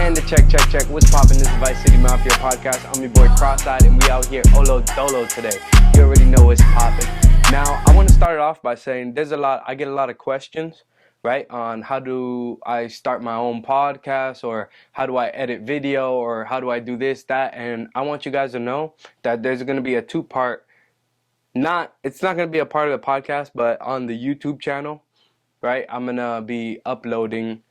And the check. What's poppin'? This is Vice City Mafia podcast. I'm your boy Cross-Eyed, and we out here Olo Dolo today. You already know what's poppin'. Now, I want to start it off by saying I get a lot of questions, right, on how do I start my own podcast, or how do I edit video, or how do I do this, that, and I want you guys to know that there's going to be a two-part, it's not going to be a part of the podcast, but on the YouTube channel, right, I'm going to be uploading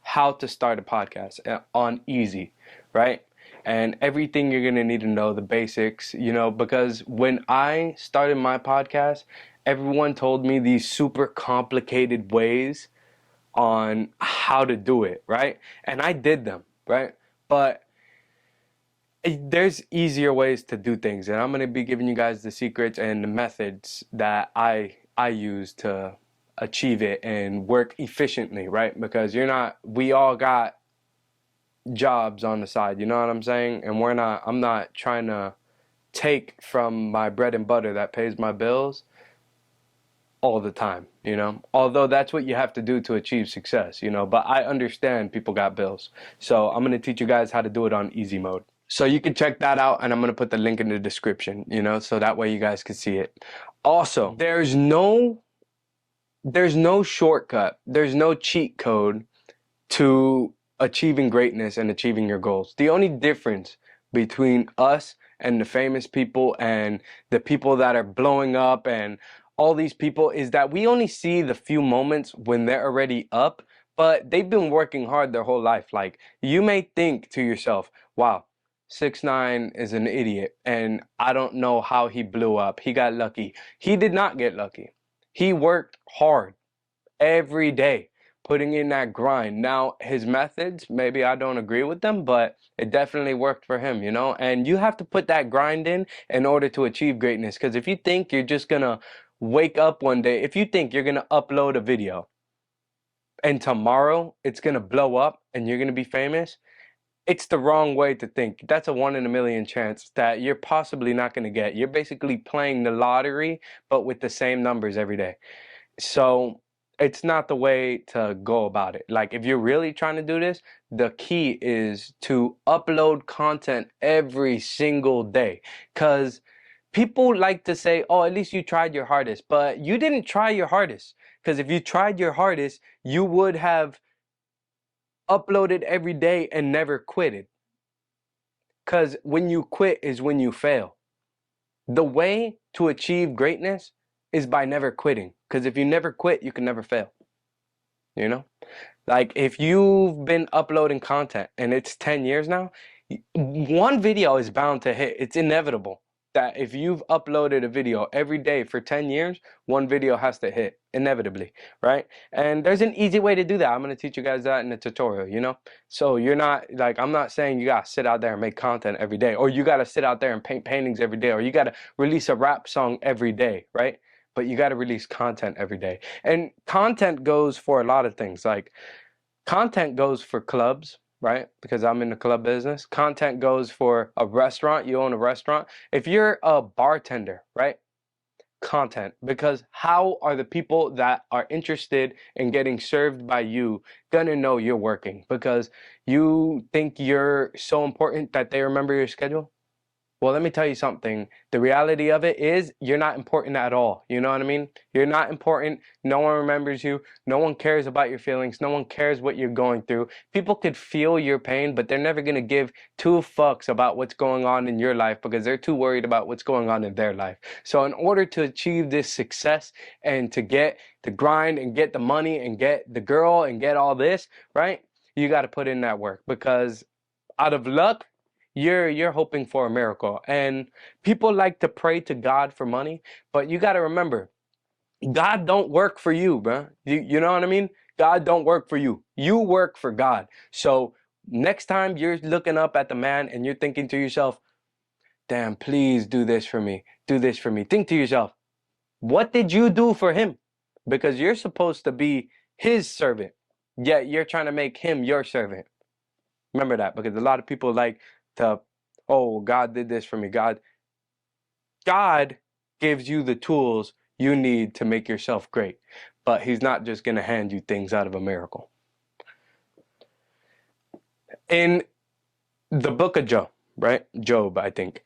how to start a podcast on easy, right? And everything you're going to need to know, the basics, because when I started my podcast, everyone told me these super complicated ways on how to do it, right? And I did them, right? But there's easier ways to do things, and I'm going to be giving you guys the secrets and the methods that I use to achieve it and work efficiently, right? Because we all got jobs on the side, you know what I'm saying? And I'm not trying to take from my bread and butter that pays my bills all the time, although that's what you have to do to achieve success, but I understand people got bills. So I'm going to teach you guys how to do it on easy mode. So you can check that out, and I'm going to put the link in the description, so that way you guys can see it. Also, there's no shortcut. There's no cheat code to achieving greatness and achieving your goals. The only difference between us and the famous people and the people that are blowing up and all these people is that we only see the few moments when they're already up, but they've been working hard their whole life. Like, you may think to yourself, wow, 6ix9ine is an idiot, and I don't know how he blew up. He got lucky. He did not get lucky. He worked hard every day, putting in that grind. Now, his methods, maybe I don't agree with them, but it definitely worked for him, And you have to put that grind in order to achieve greatness. Because if you think you're just going to wake up one day, if you think you're going to upload a video and tomorrow it's going to blow up and you're going to be famous, it's the wrong way to think. That's a 1 in a million chance that you're possibly not going to get. You're basically playing the lottery, but with the same numbers every day. So it's not the way to go about it. Like, if you're really trying to do this, the key is to upload content every single day. Because people like to say, oh, at least you tried your hardest. But you didn't try your hardest. Because if you tried your hardest, you would have uploaded every day and never quitted. Because when you quit is when you fail. The way to achieve greatness is by never quitting. Because if you never quit, you can never fail. Like, if you've been uploading content and it's 10 years now, one video is bound to hit. It's inevitable that if you've uploaded a video every day for 10 years, one video has to hit, inevitably, right? And there's an easy way to do that. I'm going to teach you guys that in the tutorial, So you're not, like, I'm not saying you got to sit out there and make content every day, or you got to sit out there and paint paintings every day, or you got to release a rap song every day, right? But you got to release content every day. And content goes for a lot of things. Like, content goes for clubs, right? Because I'm in the club business. Content goes for a restaurant. You own a restaurant. If you're a bartender, right? Content. Because how are the people that are interested in getting served by you gonna know you're working? Because you think you're so important that they remember your schedule? Well, let me tell you something. The reality of it is you're not important at all. You know what I mean? You're not important. No one remembers you. No one cares about your feelings. No one cares what you're going through. People could feel your pain, but they're never going to give two fucks about what's going on in your life because they're too worried about what's going on in their life. So in order to achieve this success and to get the grind and get the money and get the girl and get all this, right? You got to put in that work, because out of luck, you're hoping for a miracle. And people like to pray to God for money, but you got to remember, God don't work for you, bro. You know what I mean? God don't work for you. You work for God. So next time you're looking up at the man and you're thinking to yourself, damn, please do this for me. Do this for me. Think to yourself, what did you do for him? Because you're supposed to be his servant, yet you're trying to make him your servant. Remember that, because a lot of people like to, oh, God did this for me. God gives you the tools you need to make yourself great, but he's not just going to hand you things out of a miracle. In the book of Job, right? Job, I think.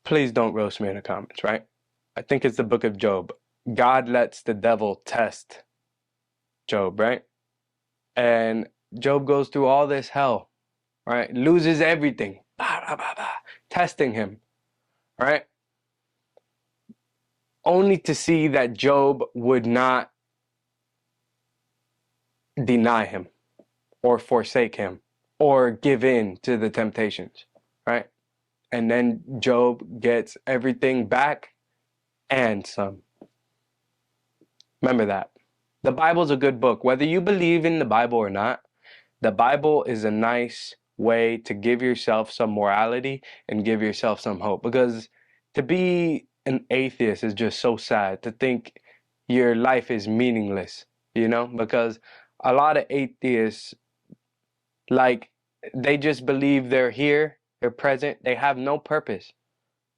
Please don't roast me in the comments, right? I think it's the book of Job. God lets the devil test Job, right? And Job goes through all this hell, right? Loses everything, bah, bah, bah, bah, testing him, right? Only to see that Job would not deny him or forsake him or give in to the temptations, right? And then Job gets everything back and some. Remember that. The Bible's a good book. Whether you believe in the Bible or not, the Bible is a nice way to give yourself some morality and give yourself some hope. Because to be an atheist is just so sad, to think your life is meaningless, you know? Because a lot of atheists, like, they just believe they're here, they're present, they have no purpose,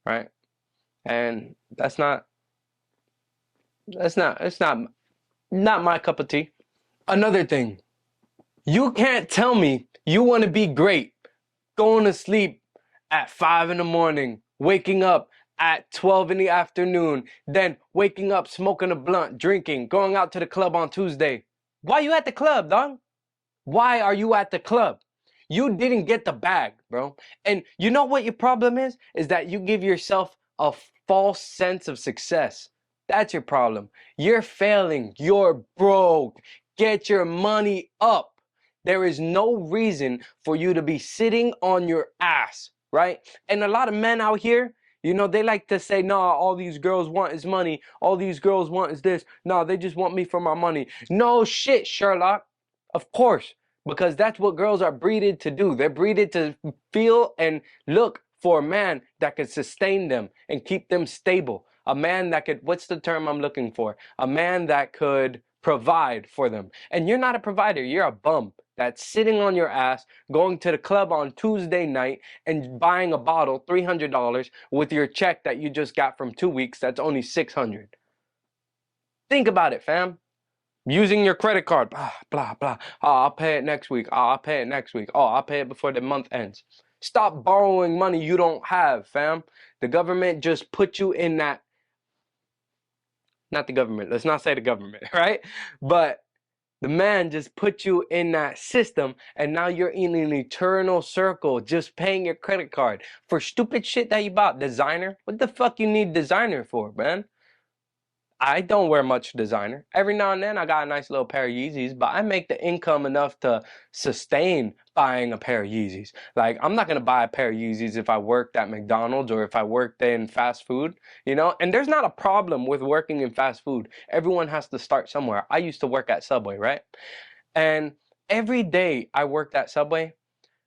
right? And it's not my cup of tea. Another thing, you can't tell me you want to be great, going to sleep at 5 in the morning, waking up at 12 in the afternoon, then waking up, smoking a blunt, drinking, going out to the club on Tuesday. Why you at the club, dog? Why are you at the club? You didn't get the bag, bro. And you know what your problem is? Is that you give yourself a false sense of success. That's your problem. You're failing. You're broke. Get your money up. There is no reason for you to be sitting on your ass, right? And a lot of men out here, you know, they like to say, nah, all these girls want is money. All these girls want is this. No, they just want me for my money. No shit, Sherlock. Of course, because that's what girls are breeded to do. They're breeded to feel and look for a man that could sustain them and keep them stable. A man that could, what's the term I'm looking for? A man that could provide for them. And you're not a provider, you're a bum that's sitting on your ass, going to the club on Tuesday night and buying a bottle, $300, with your check that you just got from 2 weeks, that's only $600. Think about it, fam. Using your credit card, blah, blah, blah. Oh, I'll pay it next week. Oh, I'll pay it next week. Oh, I'll pay it before the month ends. Stop borrowing money you don't have, fam. The government just put you in that, not the government, let's not say the government, right? But the man just put you in that system, and now you're in an eternal circle just paying your credit card for stupid shit that you bought. Designer? What the fuck you need designer for, man? I don't wear much designer. Every now and then I got a nice little pair of Yeezys, but I make the income enough to sustain buying a pair of Yeezys. Like, I'm not gonna buy a pair of Yeezys if I worked at McDonald's or if I worked in fast food, you know? And there's not a problem with working in fast food. Everyone has to start somewhere. I used to work at Subway, right? And every day I worked at Subway,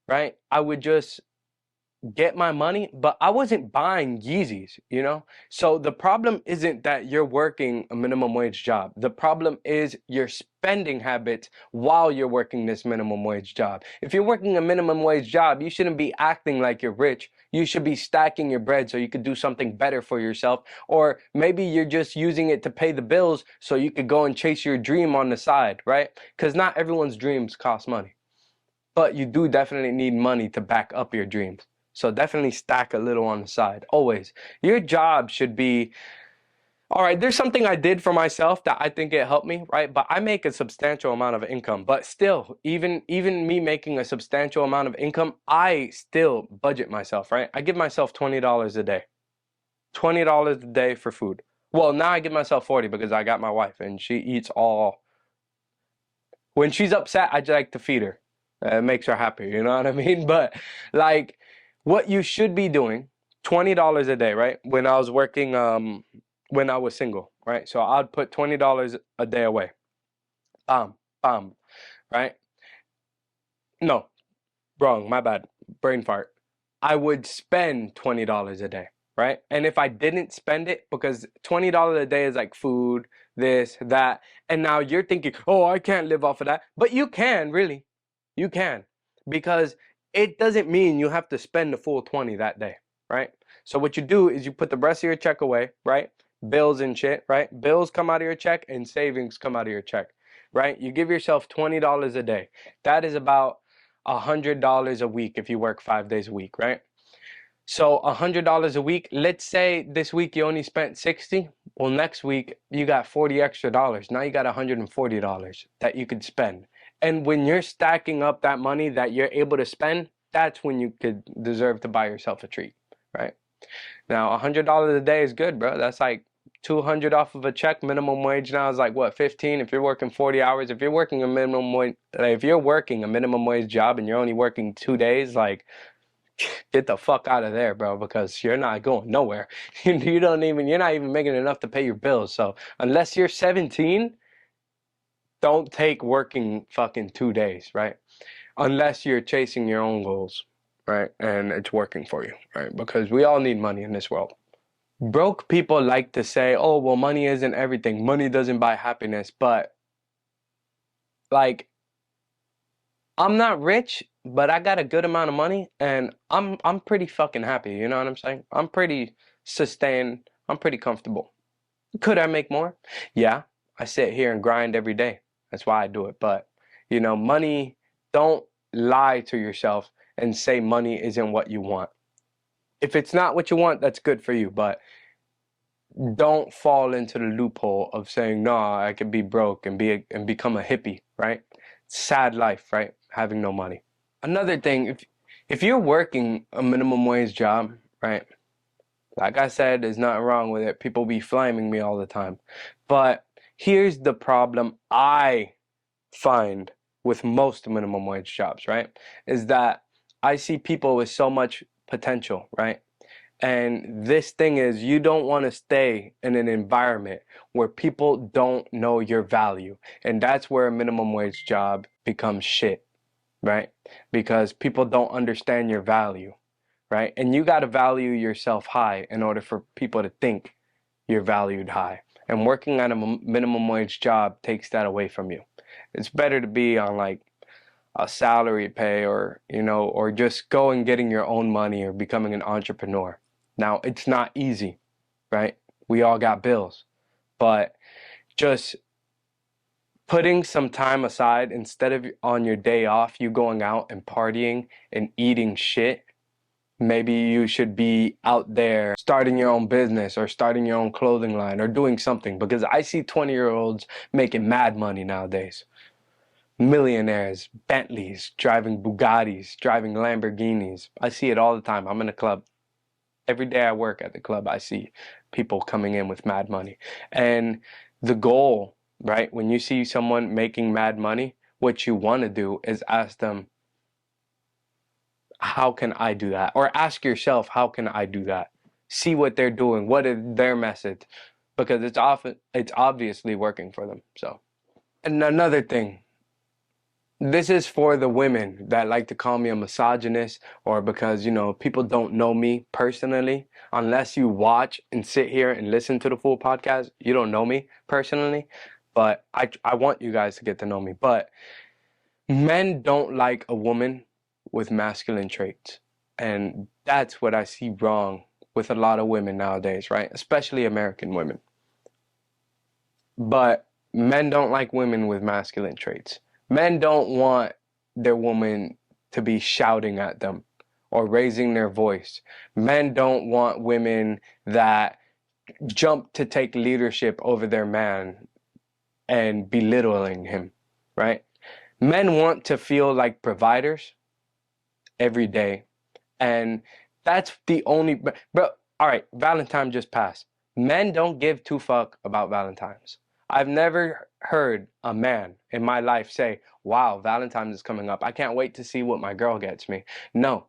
right? I would just get my money, but I wasn't buying Yeezys, you know? So the problem isn't that you're working a minimum wage job. The problem is your spending habits while you're working this minimum wage job. If you're working a minimum wage job, you shouldn't be acting like you're rich. You should be stacking your bread so you could do something better for yourself. Or maybe you're just using it to pay the bills so you could go and chase your dream on the side, right? Because not everyone's dreams cost money. But you do definitely need money to back up your dreams. So definitely stack a little on the side, always. Your job should be, all right, there's something I did for myself that I think it helped me, right? But I make a substantial amount of income. But still, even me making a substantial amount of income, I still budget myself, right? I give myself $20 a day. $20 a day for food. Well, now I give myself 40 because I got my wife and she eats all. When she's upset, I just like to feed her. It makes her happy, you know what I mean? But like, what you should be doing, $20 a day, right? When I was working, when I was single, right? So I'd put $20 a day away. Bam, bam, right? No, wrong, my bad. Brain fart. I would spend $20 a day, right? And if I didn't spend it, because $20 a day is like food, this, that, and now you're thinking, oh, I can't live off of that. But you can, really. You can. Because it doesn't mean you have to spend the full 20 that day, right? So what you do is you put the rest of your check away, right? Bills and shit, right? Bills come out of your check and savings come out of your check, right? You give yourself $20 a day. That is about $100 a week if you work 5 days a week, right? So $100 a week. Let's say this week you only spent 60. Well, next week you got 40 extra dollars. Now you got $140 that you could spend. And when you're stacking up that money that you're able to spend, that's when you could deserve to buy yourself a treat, right? Now, $100 a day is good, bro. That's like 200 off of a check. Minimum wage now is like what, 15? If you're working 40 hours, if you're working a minimum wage, if you're working a minimum wage job and you're only working 2 days, like, get the fuck out of there, bro, because you're not going nowhere. You're not even making enough to pay your bills. So unless you're 17, don't take working fucking 2 days, right? Unless you're chasing your own goals, right? And it's working for you, right? Because we all need money in this world. Broke people like to say, oh, well, money isn't everything. Money doesn't buy happiness. But like, I'm not rich, but I got a good amount of money and I'm pretty fucking happy, you know what I'm saying? I'm pretty sustained. I'm pretty comfortable. Could I make more? Yeah. I sit here and grind every day. That's why I do it. But, money, don't lie to yourself and say money isn't what you want. If it's not what you want, that's good for you, but don't fall into the loophole of saying, no, I could be broke and become a hippie, right? Sad life, right? Having no money. Another thing, if you're working a minimum wage job, right? Like I said, there's nothing wrong with it. People be flaming me all the time. But here's the problem I find with most minimum wage jobs, right? Is that I see people with so much potential, right? And this thing is, you don't want to stay in an environment where people don't know your value. And that's where a minimum wage job becomes shit, right? Because people don't understand your value, right? And you got to value yourself high in order for people to think you're valued high. And working at a minimum wage job takes that away from you. It's better to be on like a salary pay or just go and getting your own money or becoming an entrepreneur. Now, it's not easy, right? We all got bills, but just putting some time aside instead of on your day off, you going out and partying and eating shit. Maybe you should be out there starting your own business or starting your own clothing line or doing something, because I see 20-year-olds making mad money nowadays. Millionaires, Bentleys, driving Bugattis, driving Lamborghinis. I see it all the time. I'm in a club. Every day I work at the club, I see people coming in with mad money. And the goal, right, when you see someone making mad money, what you want to do is ask them, how can I do that? Or ask yourself, how can I do that? See what they're doing. What is their method? Because it's obviously working for them. So, and another thing, this is for the women that like to call me a misogynist, or because, people don't know me personally. Unless you watch and sit here and listen to the full podcast, you don't know me personally. But I want you guys to get to know me. But men don't like a woman with masculine traits. And that's what I see wrong with a lot of women nowadays, right? Especially American women. But men don't like women with masculine traits. Men don't want their woman to be shouting at them or raising their voice. Men don't want women that jump to take leadership over their man and belittling him, right? Men want to feel like providers every day. And that's the only, but all right, Valentine just passed. Men don't give two fuck about Valentine's. I've never heard a man in my life say, wow, Valentine's is coming up. I can't wait to see what my girl gets me. No,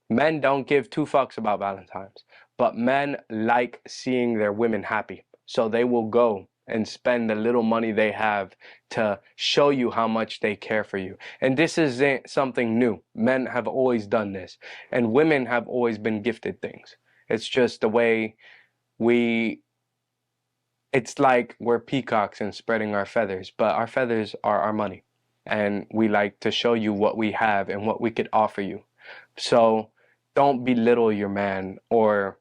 men don't give two fucks about Valentine's, but men like seeing their women happy. So they will go and spend the little money they have to show you how much they care for you. And this isn't something new. Men have always done this, and women have always been gifted things. It's just the way it's like we're peacocks and spreading our feathers, but our feathers are our money. And we like to show you what we have and what we could offer you. So don't belittle your man or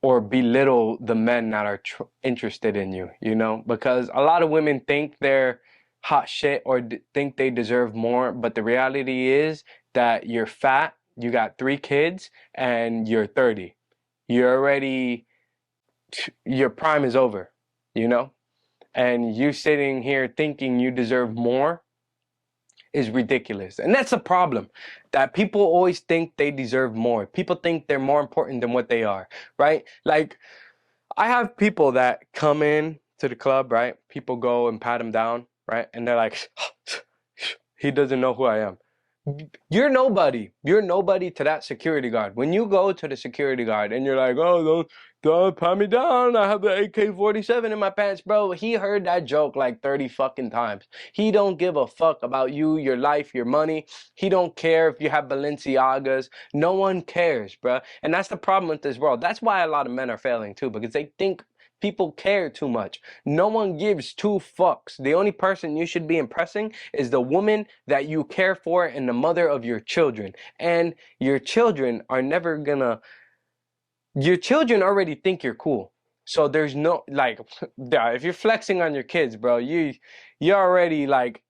belittle the men that are interested in you, because a lot of women think they're hot shit or think they deserve more, but the reality is that you're fat, you got 3 kids, and you're 30. You're already, your prime is over, you know? And you sitting here thinking you deserve more is ridiculous. And that's a problem, that people always think they deserve more. People think they're more important than what they are, right? Like, I have people that come in to the club, right? People go and pat him down, right? And they're like, he doesn't know who I am. You're nobody. You're nobody to that security guard. When you go to the security guard and you're like, oh, don't pat me down, I have the AK-47 in my pants, bro. He heard that joke like 30 fucking times. He don't give a fuck about you, your life, your money. He don't care if you have Balenciagas. No one cares, bro. And that's the problem with this world. That's why a lot of men are failing too, because they think people care too much. No one gives 2 fucks. The only person you should be impressing is the woman that you care for and the mother of your children. And your children are never gonna, your children already think you're cool. So there's no, like, if you're flexing on your kids, bro, you're already like,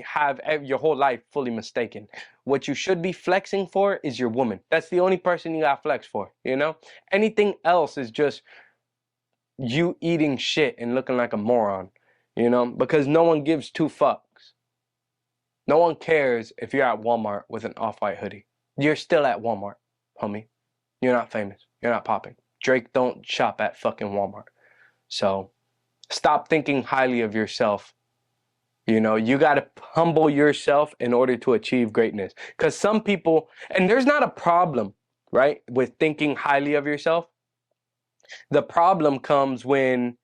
have your whole life fully mistaken. What you should be flexing for is your woman. That's the only person you got flex for, you know? Anything else is just you eating shit and looking like a moron, you know? Because no one gives 2 fucks. No one cares if you're at Walmart with an off-white hoodie. You're still at Walmart, homie. You're not famous. You're not popping. Drake don't shop at fucking Walmart. So stop thinking highly of yourself. You know, you got to humble yourself in order to achieve greatness. Because some people, and there's not a problem, right, with thinking highly of yourself. The problem comes when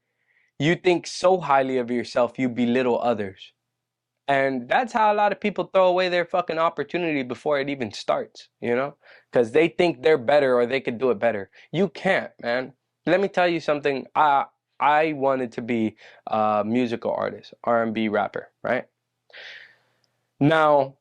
you think so highly of yourself, you belittle others. And that's how a lot of people throw away their fucking opportunity before it even starts, you know? Because they think they're better or they could do it better. You can't, man. Let me tell you something. I wanted to be a musical artist, R&B rapper, right? Now,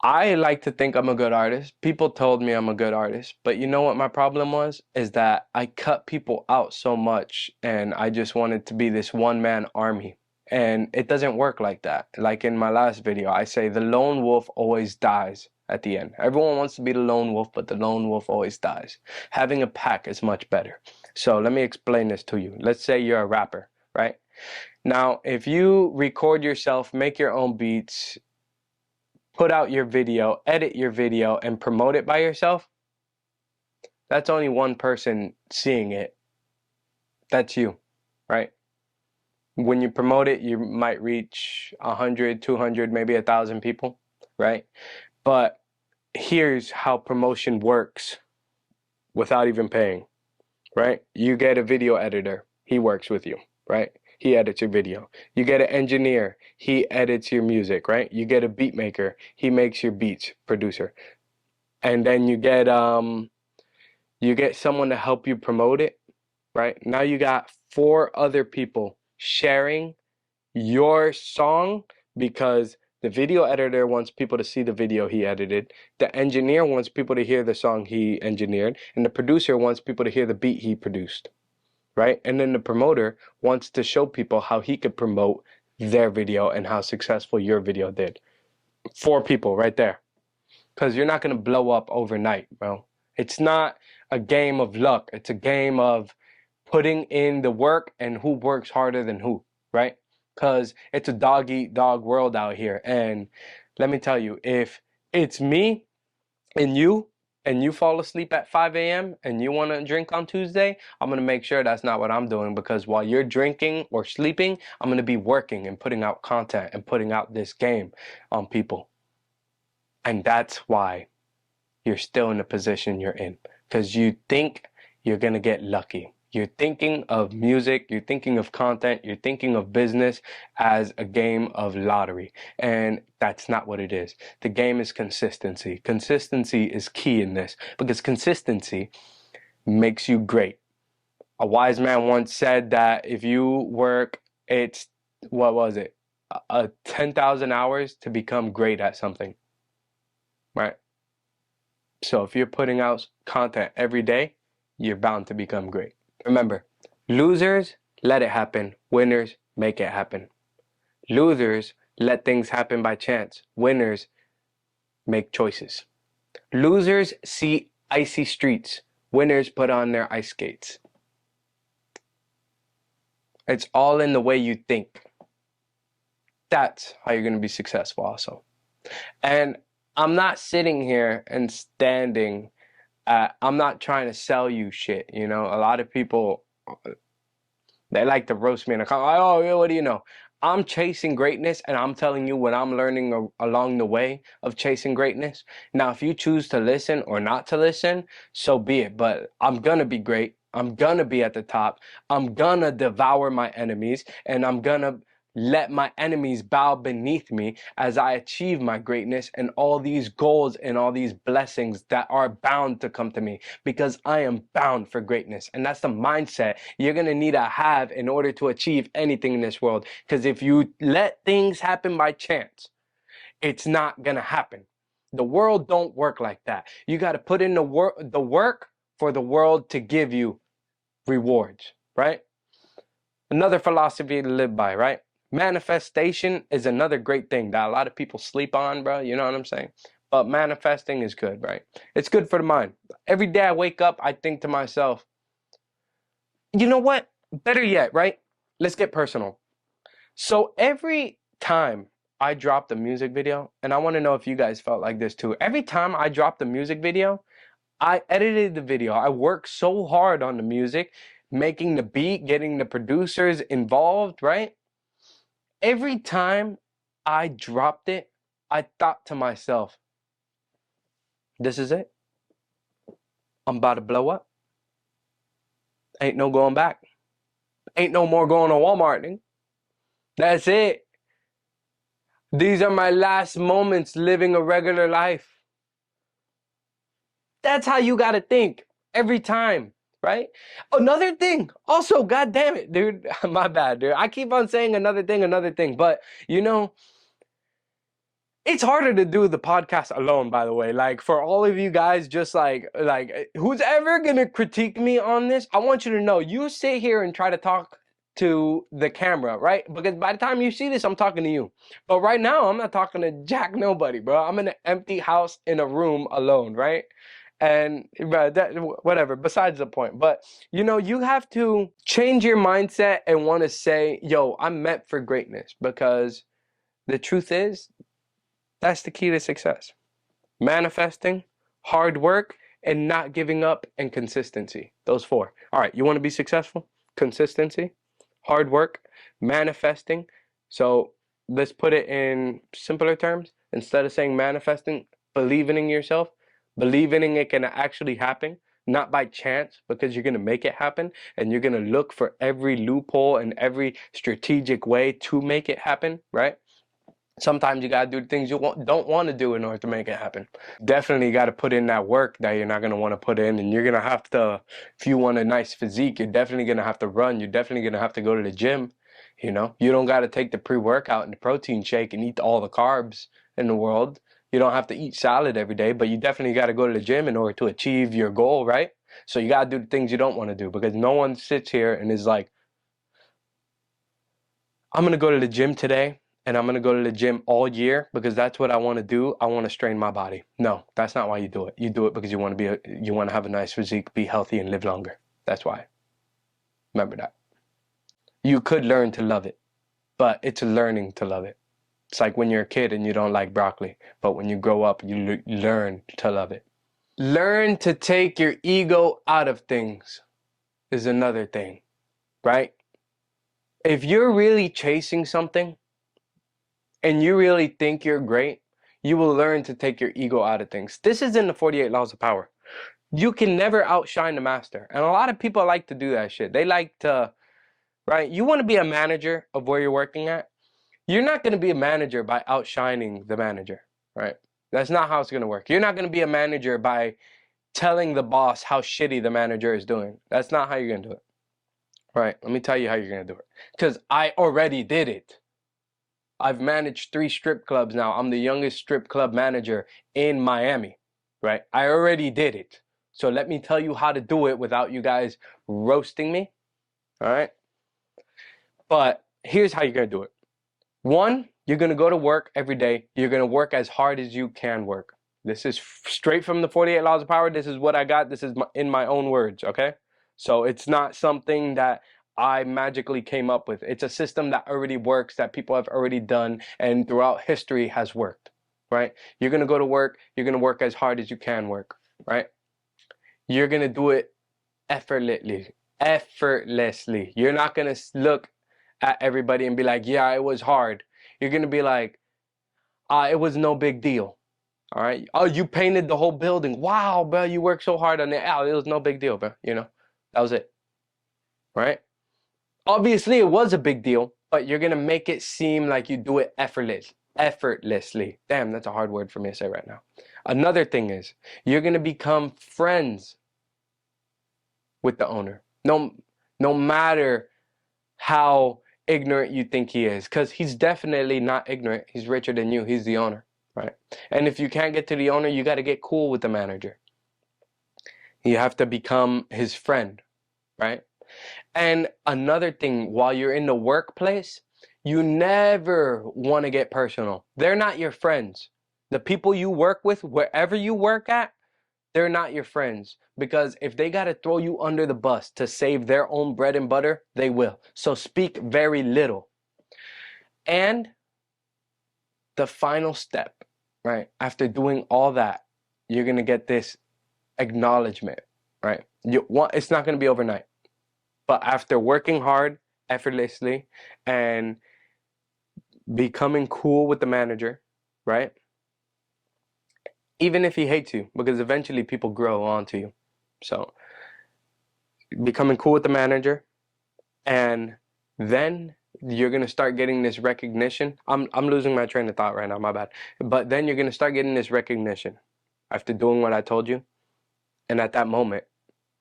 I like to think I'm a good artist. People told me I'm a good artist. But you know what my problem was? Is that I cut people out so much and I just wanted to be this one-man army. And it doesn't work like that. Like in my last video, I say the lone wolf always dies at the end. Everyone wants to be the lone wolf, but the lone wolf always dies. Having a pack is much better. So let me explain this to you. Let's say you're a rapper, right? Now, if you record yourself, make your own beats, put out your video, edit your video, and promote it by yourself, that's only one person seeing it. That's you, right? When you promote it, you might reach 100, 200, maybe 1,000 people, right? But here's how promotion works without even paying, right? You get a video editor, he works with you, right? He edits your video. You get an engineer, he edits your music, right? You get a beat maker, he makes your beats, producer. And then you get someone to help you promote it, right? Now you got 4 other people sharing your song because the video editor wants people to see the video he edited, the engineer wants people to hear the song he engineered, and the producer wants people to hear the beat he produced, right? And then the promoter wants to show people how he could promote their video and how successful your video did. 4 people right there. Because you're not going to blow up overnight, bro. It's not a game of luck. It's a game of putting in the work and who works harder than who, right? Because it's a dog-eat-dog world out here. And let me tell you, if it's me and you fall asleep at 5 a.m. and you want to drink on Tuesday, I'm going to make sure that's not what I'm doing, because while you're drinking or sleeping, I'm going to be working and putting out content and putting out this game on people. And that's why you're still in the position you're in, because you think you're going to get lucky. You're thinking of music, you're thinking of content, you're thinking of business as a game of lottery. And that's not what it is. The game is consistency. Consistency is key in this, because consistency makes you great. A wise man once said that if you work, it's, what was it? 10,000 hours to become great at something, right? So if you're putting out content every day, you're bound to become great. Remember, losers, let it happen. Winners, make it happen. Losers let things happen by chance. Winners make choices. Losers see icy streets. Winners put on their ice skates. It's all in the way you think. That's how you're going to be successful also. And I'm not sitting here and standing I'm not trying to sell you shit, you know? A lot of people, they like to roast me in a comment, like, oh, yeah, what do you know? I'm chasing greatness, and I'm telling you what I'm learning along the way of chasing greatness. Now, if you choose to listen or not to listen, so be it. But I'm gonna be great. I'm gonna be at the top. I'm gonna devour my enemies, and I'm gonna let my enemies bow beneath me as I achieve my greatness and all these goals and all these blessings that are bound to come to me, because I am bound for greatness. And that's the mindset you're going to need to have in order to achieve anything in this world. Because if you let things happen by chance, it's not going to happen. The world don't work like that. You got to put in the work for the world to give you rewards, right? Another philosophy to live by, right? Manifestation is another great thing that a lot of people sleep on, bro. You know what I'm saying? But manifesting is good, right? It's good for the mind. Every day I wake up, I think to myself, you know what? Better yet, right? Let's get personal. So every time I dropped a music video, and I want to know if you guys felt like this too. Every time I dropped a music video, I edited the video. I worked so hard on the music, making the beat, getting the producers involved, right? Every time I dropped it, I thought to myself, this is it. I'm about to blow up. Ain't no going back. Ain't no more going to Walmart. That's it. These are my last moments living a regular life. That's how you got to think every time, right? Another thing, also, God damn it, dude. My bad, dude. I keep on saying another thing. But, you know, it's harder to do the podcast alone, by the way. Like, for all of you guys, just like who's ever gonna critique me on this, I want you to know, you sit here and try to talk to the camera, right? Because by the time you see this, I'm talking to you. But right now, I'm not talking to jack nobody, bro. I'm in an empty house in a room alone, right? And that, whatever, besides the point. But, you know, you have to change your mindset and want to say, yo, I'm meant for greatness. Because the truth is, that's the key to success. Manifesting, hard work, and not giving up, and consistency. Those four. All right, you want to be successful? Consistency, hard work, manifesting. So let's put it in simpler terms. Instead of saying manifesting, believing in yourself, believing it can actually happen, not by chance, because you're going to make it happen, and you're going to look for every loophole and every strategic way to make it happen, right? Sometimes you got to do things you don't want to do in order to make it happen. Definitely got to put in that work that you're not going to want to put in. And you're going to have to, if you want a nice physique, you're definitely going to have to run. You're definitely going to have to go to the gym. You know, you don't got to take the pre-workout and the protein shake and eat all the carbs in the world. You don't have to eat salad every day, but you definitely got to go to the gym in order to achieve your goal, right? So you got to do the things you don't want to do, because no one sits here and is like, I'm going to go to the gym today, and I'm going to go to the gym all year because that's what I want to do. I want to strain my body. No, that's not why you do it. You do it because you want to have a nice physique, be healthy, and live longer. That's why. Remember that. You could learn to love it, but it's learning to love it. It's like when you're a kid and you don't like broccoli, but when you grow up, you learn to love it. Learn to take your ego out of things is another thing, right? If you're really chasing something, and you really think you're great, you will learn to take your ego out of things. This is in the 48 Laws of Power. You can never outshine the master. And a lot of people like to do that shit. They like to, right? You want to be a manager of where you're working at. You're not going to be a manager by outshining the manager, right? That's not how it's going to work. You're not going to be a manager by telling the boss how shitty the manager is doing. That's not how you're going to do it. Right? Let me tell you how you're going to do it. Because I already did it. I've managed 3 strip clubs now. I'm the youngest strip club manager in Miami, right? I already did it. So let me tell you how to do it without you guys roasting me, all right? But here's how you're going to do it. One, you're going to go to work every day. You're going to work as hard as you can work. This is straight from the 48 Laws of Power. This is what I got. This is in my own words, okay? So it's not something that I magically came up with. It's a system that already works, that people have already done, and throughout history has worked, right? You're going to go to work. You're going to work as hard as you can work, right? You're going to do it effortlessly. You're not going to look at everybody and be like, yeah, it was hard. You're going to be like, it was no big deal. All right. Oh, you painted the whole building. Wow, bro, you worked so hard on it. Oh, it was no big deal, bro. You know, that was it. Right? Obviously, it was a big deal, but you're going to make it seem like you do it effortlessly. Damn, that's a hard word for me to say right now. Another thing is, you're going to become friends with the owner. No matter how ignorant you think he is, because he's definitely not ignorant. He's richer than you. He's the owner, right? And if you can't get to the owner, you got to get cool with the manager. You have to become his friend, right? And another thing, while you're in the workplace, you never want to get personal. They're not your friends. The people you work with, wherever you work at, they're not your friends, because if they got to throw you under the bus to save their own bread and butter, they will. So speak very little. And the final step, right? After doing all that, you're going to get this acknowledgement, right? It's not going to be overnight. But after working hard, effortlessly, and becoming cool with the manager, right? Even if he hates you, because eventually people grow onto you. So becoming cool with the manager, and then you're gonna start getting this recognition. I'm losing my train of thought right now, my bad. But then you're gonna start getting this recognition after doing what I told you. And at that moment,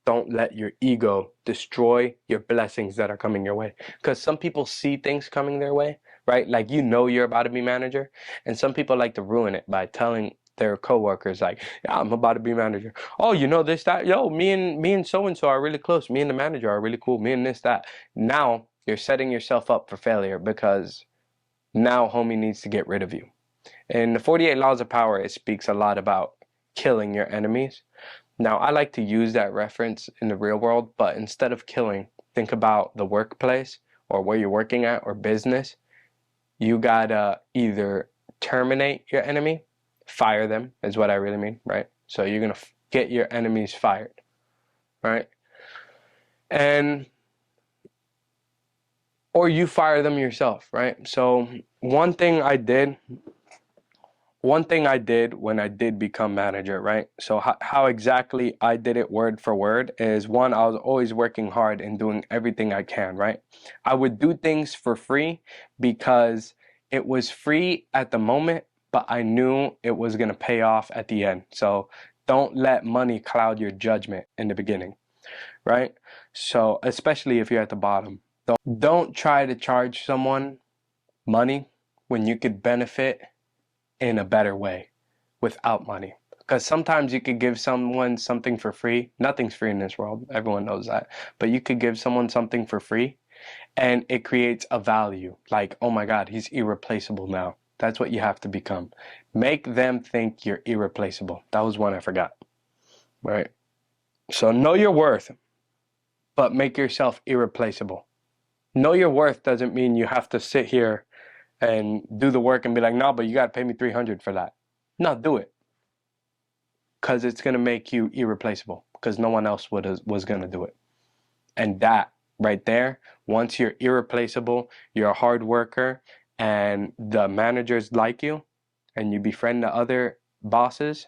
don't let your ego destroy your blessings that are coming your way. Because some people see things coming their way, right? Like, you know, you're about to be manager, and some people like to ruin it by telling their coworkers, like, yeah, I'm about to be manager. Oh, you know this, that, yo, me and so and so are really close. Me and the manager are really cool. Me and this, that. Now you're setting yourself up for failure, because now homie needs to get rid of you. In the 48 Laws of Power, it speaks a lot about killing your enemies. Now, I like to use that reference in the real world, but instead of killing, think about the workplace or where you're working at or business. You gotta either terminate your enemy, fire them is what I really mean, right? So you're gonna get your enemies fired, right? Or you fire them yourself, right? So one thing I did when I did become manager, right? So how exactly I did it word for word is, one, I was always working hard and doing everything I can, right? I would do things for free because it was free at the moment, but I knew it was going to pay off at the end. So don't let money cloud your judgment in the beginning, right? So especially if you're at the bottom, don't try to charge someone money when you could benefit in a better way without money. Because sometimes you could give someone something for free. Nothing's free in this world. Everyone knows that. But you could give someone something for free, and it creates a value. Like, oh my God, he's irreplaceable now. That's what you have to become. Make them think you're irreplaceable. That was one I forgot. Right? So know your worth, but make yourself irreplaceable. Know your worth doesn't mean you have to sit here and do the work and be like, no, but you got to pay me $300 for that. No, do it. Because it's going to make you irreplaceable, because no one else was going to do it. And that right there, once you're irreplaceable, you're a hard worker, and the managers like you, and you befriend the other bosses,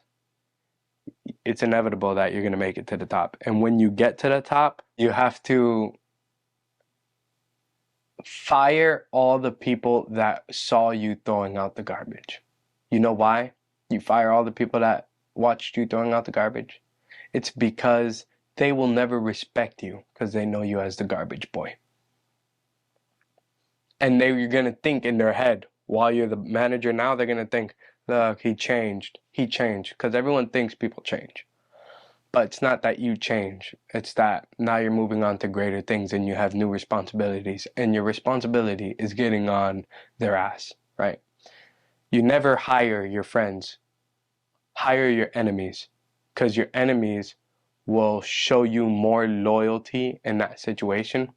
it's inevitable that you're going to make it to the top. And when you get to the top, you have to fire all the people that saw you throwing out the garbage. You know why you fire all the people that watched you throwing out the garbage? It's because they will never respect you, because they know you as the garbage boy. And you're going to think in their head, while you're the manager now, they're going to think, look, he changed, because everyone thinks people change. But it's not that you change. It's that now you're moving on to greater things and you have new responsibilities. And your responsibility is getting on their ass, right? You never hire your friends. Hire your enemies. Because your enemies will show you more loyalty in that situation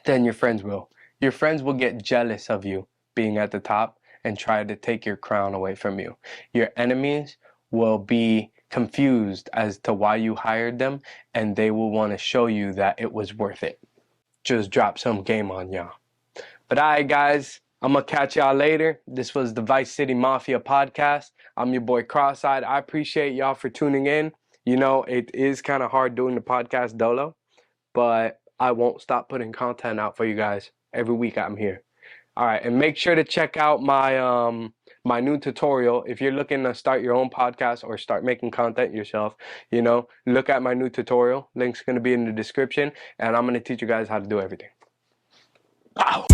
than your friends will. Your friends will get jealous of you being at the top and try to take your crown away from you. Your enemies will be confused as to why you hired them, and they will want to show you that it was worth it. Just drop some game on y'all. But alright, guys, I'm gonna catch y'all later. This was the Vice City Mafia podcast. I'm your boy Cross-Eyed. I appreciate y'all for tuning in. You know, it is kind of hard doing the podcast dolo, but I won't stop putting content out for you guys. Every week I'm here. All right, and make sure to check out my my new tutorial. If you're looking to start your own podcast or start making content yourself, you know, look at my new tutorial. Link's gonna be in the description, and I'm gonna teach you guys how to do everything. Wow.